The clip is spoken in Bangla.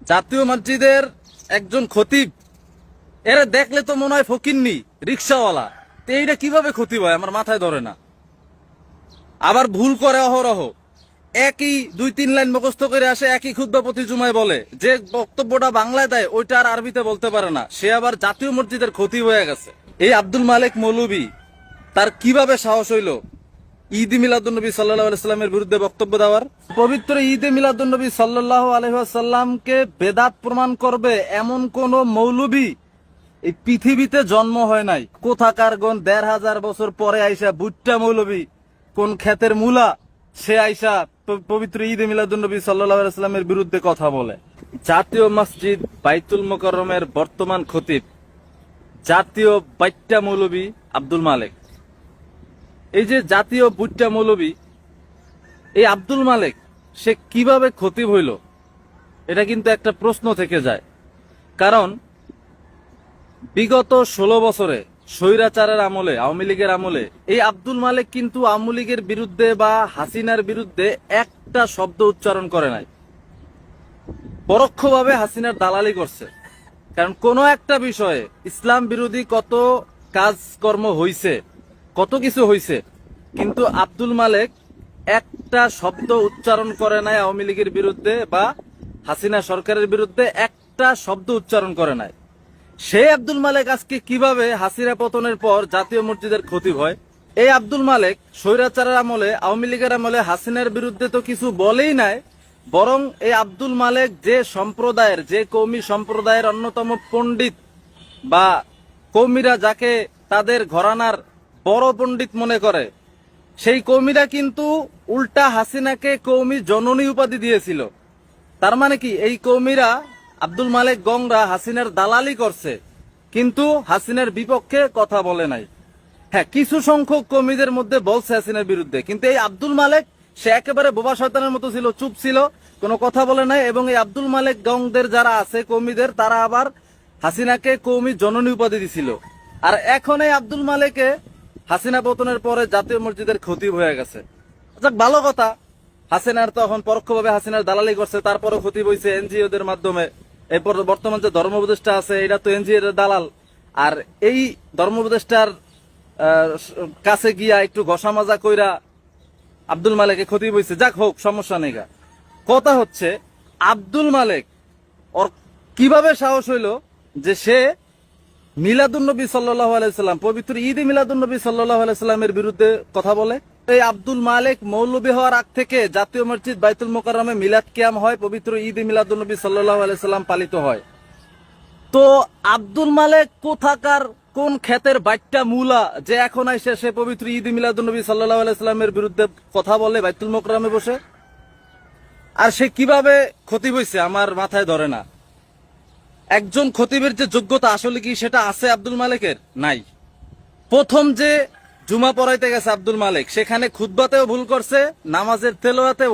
জাতীয় মসজিদের একজন খতিব, এরা দেখলে তো মনে হয় ফকিন্নি রিক্সাওয়ালা। তো এইটা কিভাবে খতিব হয় আমার মাথায় ধরে না। আবার ভুল করে অহরহ, একই 2-3 লাইন মুখস্থ করে আসে, একই খুতবা প্রতি জুমায় বলে, যে বক্তব্যটা বাংলায় দেয় ওইটা আর আরবিতে বলতে পারে না, সে আবার জাতীয় মসজিদের খতিব হয়ে গেছে। এই আব্দুল মালেক মৌলভী, তার কিভাবে সাহস হইল ঈদ মিলাদুন্নবী সাল্লাল্লাহু আলাইহি সাল্লামের বিরুদ্ধে বক্তব্য দেওয়ার? পবিত্র ঈদে মিলাদুন্নবী সাল্লাল্লাহু আলাইহি সাল্লামকে বেদাত প্রমাণ করবে এমন কোন মৌলভী এই পৃথিবীতে জন্ম হয় নাই। কোথাকার গণ 1500 বছর পরে আইসা বুট্টা মৌলভী, কোন ক্ষেতের মূলা, সে আইসা পবিত্র ঈদে মিলাদুন্নবী সাল্লাল্লাহু আলাইহি সাল্লামের বিরুদ্ধে কথা বলে। জাতীয় মসজিদ বাইতুল মোকাররমের বর্তমান খতিব জাতীয় বাইট্টা মৌলভী আব্দুল মালেক। এই যে জাতীয় বুট্টা মৌলভী, এই আব্দুল মালেক সে কিভাবে খতিব হইল, এটা কিন্তু একটা প্রশ্ন থেকে যায়। কারণ বিগত 16 বছরে স্বৈরাচারের আমলে, আওয়ামী লীগের আমলে, এই আব্দুল মালেক কিন্তু আওয়ামী লীগের বিরুদ্ধে বা হাসিনার বিরুদ্ধে একটা শব্দ উচ্চারণ করে নাই। পরোক্ষভাবে হাসিনার দালালি করছে। কারণ কোন একটা বিষয়ে ইসলাম বিরোধী কত কাজকর্ম হইছে, কত কিছু হইছে, কিন্তু আব্দুল মালেক একটা শব্দ উচ্চারণ করে নাই আওয়ামী লীগের বিরুদ্ধে বা হাসিনা সরকারের বিরুদ্ধে, একটা শব্দ উচ্চারণ করে নাই। সেই আব্দুল মালেক আজকে কিভাবে হাসিনা পতনের পর জাতীয় মসজিদের খতিব হয়? এই আব্দুল মালেক স্বৈরাচারের আমলে, আওয়ামী লীগের আমলে হাসিনার বিরুদ্ধে তো কিছু বলেই নাই, বরং এই আব্দুল মালেক যে সম্প্রদায়ের, যে কৌমি সম্প্রদায়ের অন্যতম পণ্ডিত, বা কৌমিরা যাকে তাদের ঘরানার বড় পণ্ডিত মনে করে, সেই কৌমিরা কিন্তু উল্টা হাসিনাকে কৌমি জননী উপাধি দিয়েছিল। তার মানে কি, এই কৌমিরা, আব্দুল মালেক গংরা হাসিনার দালালি করছে, কিন্তু হাসিনার বিপক্ষে কথা বলে নাই। হ্যাঁ, কিছু সংখ্যক কৌমিদের মধ্যে বলছে হাসিনার বিরুদ্ধে, কিন্তু এই আব্দুল মালেক সে একেবারে বোবা শয়তানের মতো ছিল, চুপ ছিল, কোনো কথা বলে নাই। এবং এই আব্দুল মালেক গংদের যারা আছে কৌমিদের, তারা আবার হাসিনাকে কৌমি জননী উপাধি দিছিল। আর এখন এই আব্দুল মালেকে হাসিনা পতনের পরে জাতীয় মসজিদের খতিব হয়ে গেছে। যাক, ভালো কথা। হাসিনার তখন পরোক্ষভাবে হাসিনার দালালি করছে, তারপরে খতিব হইছে এনজিওদের মাধ্যমে। এরপর বর্তমান যে ধর্ম উপদেষ্টা আছে, এটা তো এনজিওর দালাল। আর এই ধর্ম উপদেষ্টার কাছে গিয়া একটু ঘষা মাজা কইরা আব্দুল মালেকে খতিব হইছে। যাক, হোক, সমস্যা নেই। কথা হচ্ছে আব্দুল মালেক ওর কিভাবে সাহস হইল যে সে মিলাদুন্নবী সাল্লাল্লাহু আলাইহি সাল্লাম, পবিত্র ঈদে মিলাদুন্নবী সাল্লাল্লাহু আলাইহি সাল্লামের বিরুদ্ধে কথা বলে? এই আব্দুল মালেক মৌলভী হওয়ার আগ থেকে জাতীয় মসজিদ বাইতুল মোকাররমে মিলাদ কিয়াম হয়, পবিত্র ঈদে মিলাদুন্নবী সাল্লাল্লাহু আলাইহি সাল্লাম পালিত হয়। তো আব্দুল মালেক কোথাকার কোন ক্ষেতের বাইট্টা মূলা যে এখন আইসে সে পবিত্র ঈদে মিলাদুন্নবী সাল্লাল্লাহু আলাইহি সাল্লামের বিরুদ্ধে কথা বলে বাইতুল মোকাররমে বসে? আর সে কিভাবে খতিব হইছে আমার মাথায় ধরে না। একজন খতিবের যে যোগ্যতা আসলে কি সেটা আছে আব্দুল মালেকের? নাই। প্রথম যে জুমা পড়াইতে গেছে আব্দুল মালেক, সেখানে খুতবাতেও ভুল করছে, নামাজের তেলাওয়াতেও